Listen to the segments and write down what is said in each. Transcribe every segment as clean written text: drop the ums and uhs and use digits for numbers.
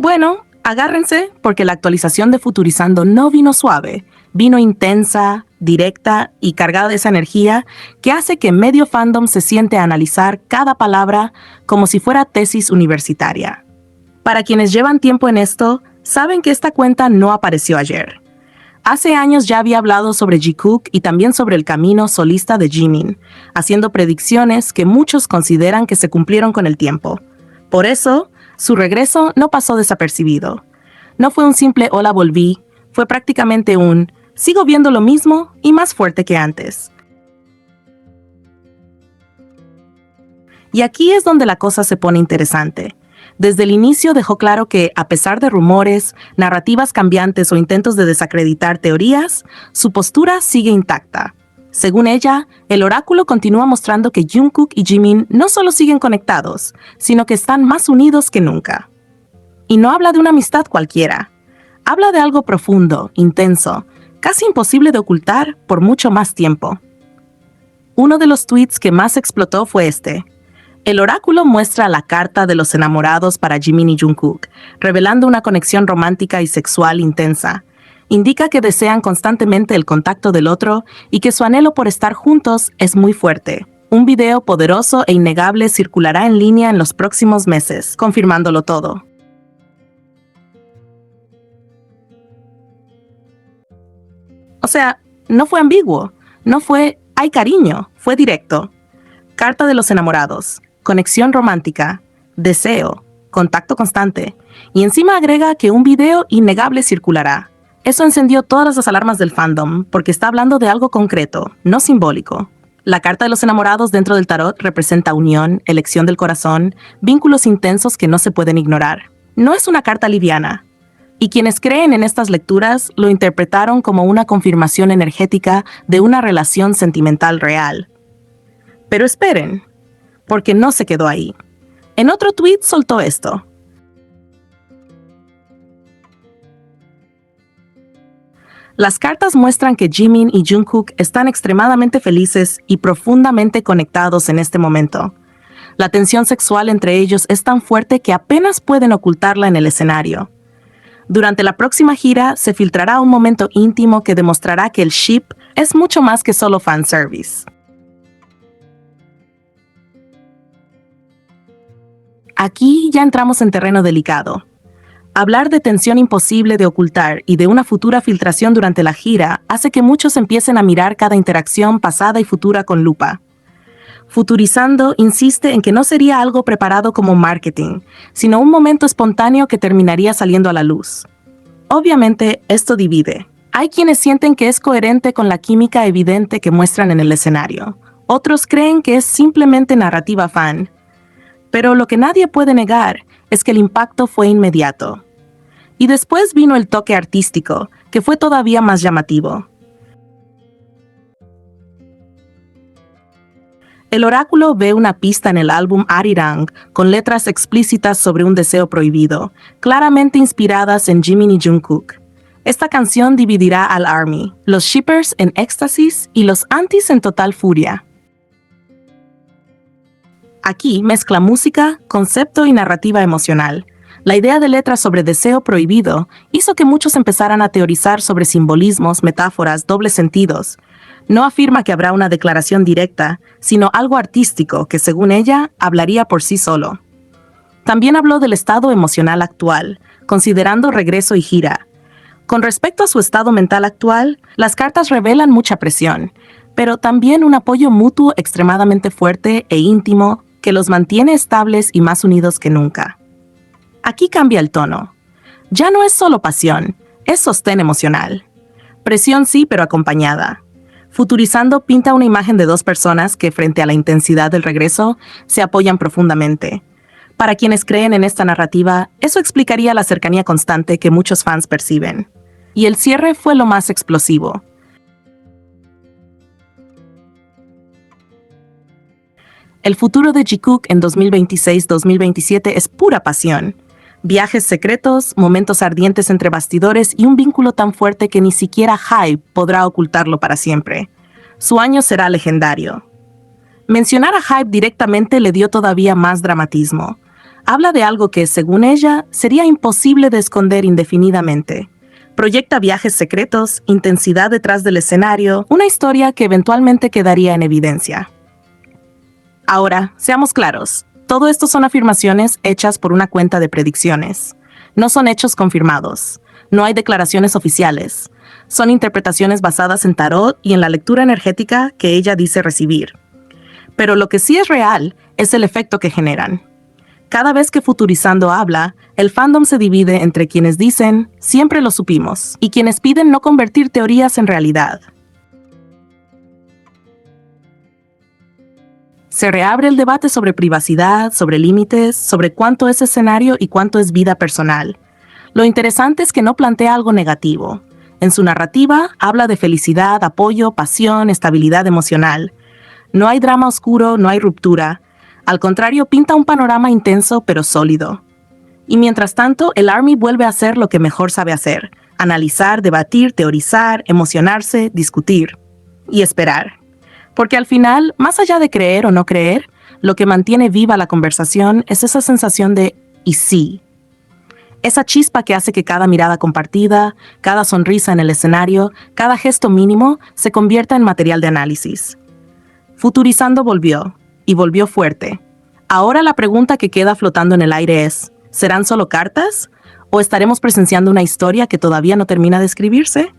Bueno, agárrense porque la actualización de Futurizando no vino suave, vino intensa, directa y cargada de esa energía que hace que medio fandom se siente a analizar cada palabra como si fuera tesis universitaria. Para quienes llevan tiempo en esto, saben que esta cuenta no apareció ayer. Hace años ya había hablado sobre Jikook y también sobre el camino solista de Jimin, haciendo predicciones que muchos consideran que se cumplieron con el tiempo. Por eso, su regreso no pasó desapercibido. No fue un simple hola volví, fue prácticamente un sigo viendo lo mismo y más fuerte que antes. Y aquí es donde la cosa se pone interesante. Desde el inicio dejó claro que, a pesar de rumores, narrativas cambiantes o intentos de desacreditar teorías, su postura sigue intacta. Según ella, el oráculo continúa mostrando que Jungkook y Jimin no solo siguen conectados, sino que están más unidos que nunca. Y no habla de una amistad cualquiera. Habla de algo profundo, intenso, casi imposible de ocultar por mucho más tiempo. Uno de los tweets que más explotó fue este. El oráculo muestra la carta de los enamorados para Jimin y Jungkook, revelando una conexión romántica y sexual intensa. Indica que desean constantemente el contacto del otro y que su anhelo por estar juntos es muy fuerte. Un video poderoso e innegable circulará en línea en los próximos meses, confirmándolo todo. O sea, no fue ambiguo, no fue hay cariño, fue directo. Carta de los enamorados. Conexión romántica, deseo, contacto constante, y encima agrega que un video innegable circulará. Eso encendió todas las alarmas del fandom, porque está hablando de algo concreto, no simbólico. La carta de los enamorados dentro del tarot representa unión, elección del corazón, vínculos intensos que no se pueden ignorar. No es una carta liviana, y quienes creen en estas lecturas lo interpretaron como una confirmación energética de una relación sentimental real. Pero esperen, porque no se quedó ahí. En otro tweet soltó esto. Las cartas muestran que Jimin y Jungkook están extremadamente felices y profundamente conectados en este momento. La tensión sexual entre ellos es tan fuerte que apenas pueden ocultarla en el escenario. Durante la próxima gira se filtrará un momento íntimo que demostrará que el ship es mucho más que solo fanservice. Aquí ya entramos en terreno delicado. Hablar de tensión imposible de ocultar y de una futura filtración durante la gira hace que muchos empiecen a mirar cada interacción pasada y futura con lupa. Futurizando insiste en que no sería algo preparado como marketing, sino un momento espontáneo que terminaría saliendo a la luz. Obviamente, esto divide. Hay quienes sienten que es coherente con la química evidente que muestran en el escenario. Otros creen que es simplemente narrativa fan. Pero lo que nadie puede negar es que el impacto fue inmediato. Y después vino el toque artístico, que fue todavía más llamativo. El oráculo ve una pista en el álbum Arirang con letras explícitas sobre un deseo prohibido, claramente inspiradas en Jimin y Jungkook. Esta canción dividirá al ARMY, los shippers en éxtasis y los antis en total furia. Aquí mezcla música, concepto y narrativa emocional. La idea de letras sobre deseo prohibido hizo que muchos empezaran a teorizar sobre simbolismos, metáforas, dobles sentidos. No afirma que habrá una declaración directa, sino algo artístico que, según ella, hablaría por sí solo. También habló del estado emocional actual, considerando regreso y gira. Con respecto a su estado mental actual, las cartas revelan mucha presión, pero también un apoyo mutuo extremadamente fuerte e íntimo que los mantiene estables y más unidos que nunca. Aquí cambia el tono. Ya no es solo pasión, es sostén emocional. Presión sí, pero acompañada. Futurizando pinta una imagen de dos personas que, frente a la intensidad del regreso, se apoyan profundamente. Para quienes creen en esta narrativa, eso explicaría la cercanía constante que muchos fans perciben. Y el cierre fue lo más explosivo. El futuro de Jikook en 2026-2027 es pura pasión. Viajes secretos, momentos ardientes entre bastidores y un vínculo tan fuerte que ni siquiera HYBE podrá ocultarlo para siempre. Su año será legendario. Mencionar a HYBE directamente le dio todavía más dramatismo. Habla de algo que, según ella, sería imposible de esconder indefinidamente. Proyecta viajes secretos, intensidad detrás del escenario, una historia que eventualmente quedaría en evidencia. Ahora, seamos claros, todo esto son afirmaciones hechas por una cuenta de predicciones. No son hechos confirmados. No hay declaraciones oficiales. Son interpretaciones basadas en tarot y en la lectura energética que ella dice recibir. Pero lo que sí es real es el efecto que generan. Cada vez que Futurizando habla, el fandom se divide entre quienes dicen, siempre lo supimos, y quienes piden no convertir teorías en realidad. Se reabre el debate sobre privacidad, sobre límites, sobre cuánto es escenario y cuánto es vida personal. Lo interesante es que no plantea algo negativo. En su narrativa habla de felicidad, apoyo, pasión, estabilidad emocional. No hay drama oscuro, no hay ruptura. Al contrario, pinta un panorama intenso pero sólido. Y mientras tanto, el ARMY vuelve a hacer lo que mejor sabe hacer: analizar, debatir, teorizar, emocionarse, discutir y esperar. Porque al final, más allá de creer o no creer, lo que mantiene viva la conversación es esa sensación de «y sí». Esa chispa que hace que cada mirada compartida, cada sonrisa en el escenario, cada gesto mínimo se convierta en material de análisis. Futurizando volvió, y volvió fuerte. Ahora la pregunta que queda flotando en el aire es, ¿serán solo cartas? ¿O estaremos presenciando una historia que todavía no termina de escribirse?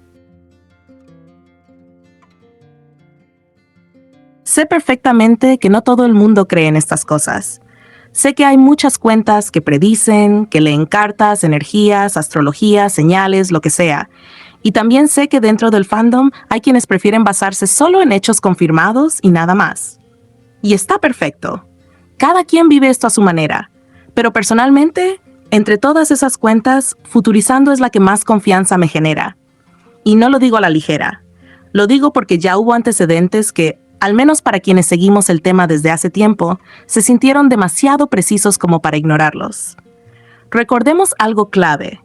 Sé perfectamente que no todo el mundo cree en estas cosas. Sé que hay muchas cuentas que predicen, que leen cartas, energías, astrología, señales, lo que sea. Y también sé que dentro del fandom hay quienes prefieren basarse solo en hechos confirmados y nada más. Y está perfecto. Cada quien vive esto a su manera. Pero personalmente, entre todas esas cuentas, Futurizando es la que más confianza me genera. Y no lo digo a la ligera. Lo digo porque ya hubo antecedentes que, al menos para quienes seguimos el tema desde hace tiempo, se sintieron demasiado precisos como para ignorarlos. Recordemos algo clave.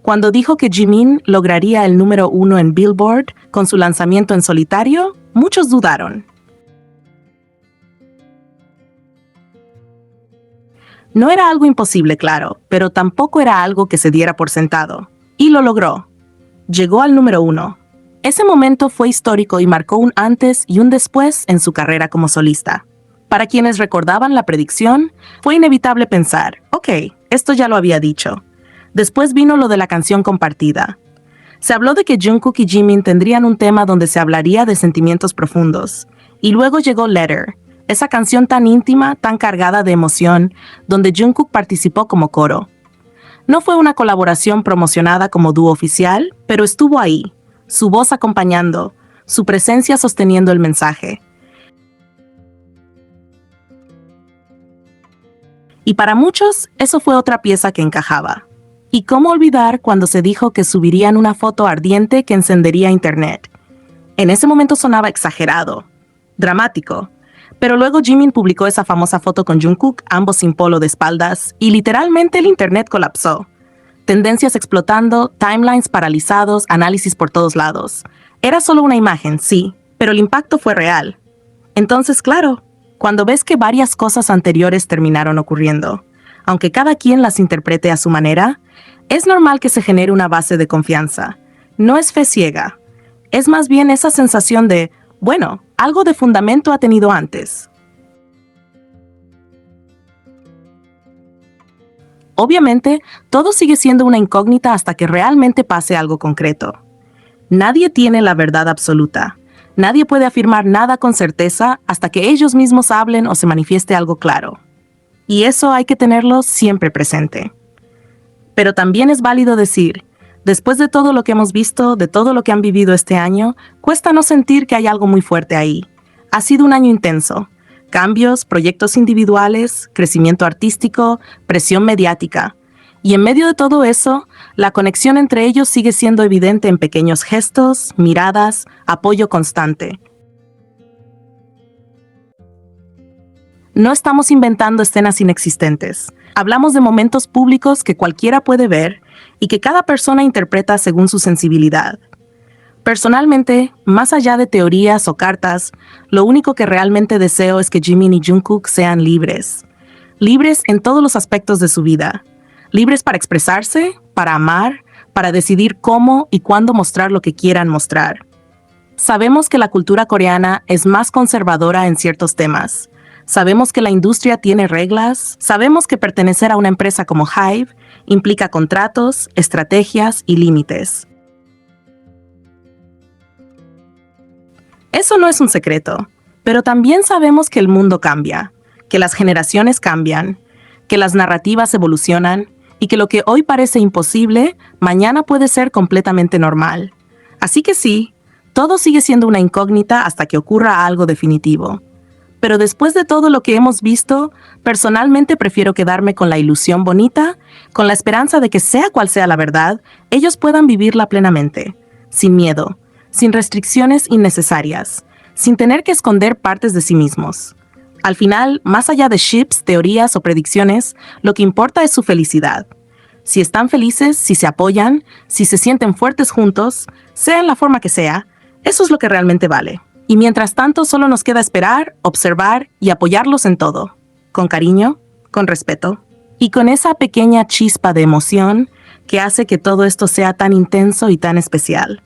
Cuando dijo que Jimin lograría el número 1 en Billboard con su lanzamiento en solitario, muchos dudaron. No era algo imposible, claro, pero tampoco era algo que se diera por sentado. Y lo logró. Llegó al número 1. Ese momento fue histórico y marcó un antes y un después en su carrera como solista. Para quienes recordaban la predicción, fue inevitable pensar, ok, esto ya lo había dicho. Después vino lo de la canción compartida. Se habló de que Jungkook y Jimin tendrían un tema donde se hablaría de sentimientos profundos. Y luego llegó Letter, esa canción tan íntima, tan cargada de emoción, donde Jungkook participó como coro. No fue una colaboración promocionada como dúo oficial, pero estuvo ahí, su voz acompañando, su presencia sosteniendo el mensaje. Y para muchos, eso fue otra pieza que encajaba. ¿Y cómo olvidar cuando se dijo que subirían una foto ardiente que encendería Internet? En ese momento sonaba exagerado, dramático, pero luego Jimin publicó esa famosa foto con Jungkook, ambos sin polo de espaldas, y literalmente el Internet colapsó. Tendencias explotando, timelines paralizados, análisis por todos lados. Era solo una imagen, sí, pero el impacto fue real. Entonces, claro, cuando ves que varias cosas anteriores terminaron ocurriendo, aunque cada quien las interprete a su manera, es normal que se genere una base de confianza. No es fe ciega. Es más bien esa sensación de, bueno, algo de fundamento ha tenido antes. Obviamente, todo sigue siendo una incógnita hasta que realmente pase algo concreto. Nadie tiene la verdad absoluta. Nadie puede afirmar nada con certeza hasta que ellos mismos hablen o se manifieste algo claro. Y eso hay que tenerlo siempre presente. Pero también es válido decir, después de todo lo que hemos visto, de todo lo que han vivido este año, cuesta no sentir que hay algo muy fuerte ahí. Ha sido un año intenso. Cambios, proyectos individuales, crecimiento artístico, presión mediática. Y en medio de todo eso, la conexión entre ellos sigue siendo evidente en pequeños gestos, miradas, apoyo constante. No estamos inventando escenas inexistentes. Hablamos de momentos públicos que cualquiera puede ver y que cada persona interpreta según su sensibilidad. Personalmente, más allá de teorías o cartas, lo único que realmente deseo es que Jimin y Jungkook sean libres. libres en todos los aspectos de su vida, libres para expresarse, para amar, para decidir cómo y cuándo mostrar lo que quieran mostrar. Sabemos que la cultura coreana es más conservadora en ciertos temas. Sabemos que la industria tiene reglas. Sabemos que pertenecer a una empresa como HYBE implica contratos, estrategias y límites. Eso no es un secreto, pero también sabemos que el mundo cambia, que las generaciones cambian, que las narrativas evolucionan y que lo que hoy parece imposible, mañana puede ser completamente normal. Así que sí, todo sigue siendo una incógnita hasta que ocurra algo definitivo. Pero después de todo lo que hemos visto, personalmente prefiero quedarme con la ilusión bonita, con la esperanza de que sea cual sea la verdad, ellos puedan vivirla plenamente, sin miedo, sin restricciones innecesarias, sin tener que esconder partes de sí mismos. Al final, más allá de ships, teorías o predicciones, lo que importa es su felicidad. Si están felices, si se apoyan, si se sienten fuertes juntos, sea en la forma que sea, eso es lo que realmente vale. Y mientras tanto, solo nos queda esperar, observar y apoyarlos en todo. Con cariño, con respeto y con esa pequeña chispa de emoción que hace que todo esto sea tan intenso y tan especial.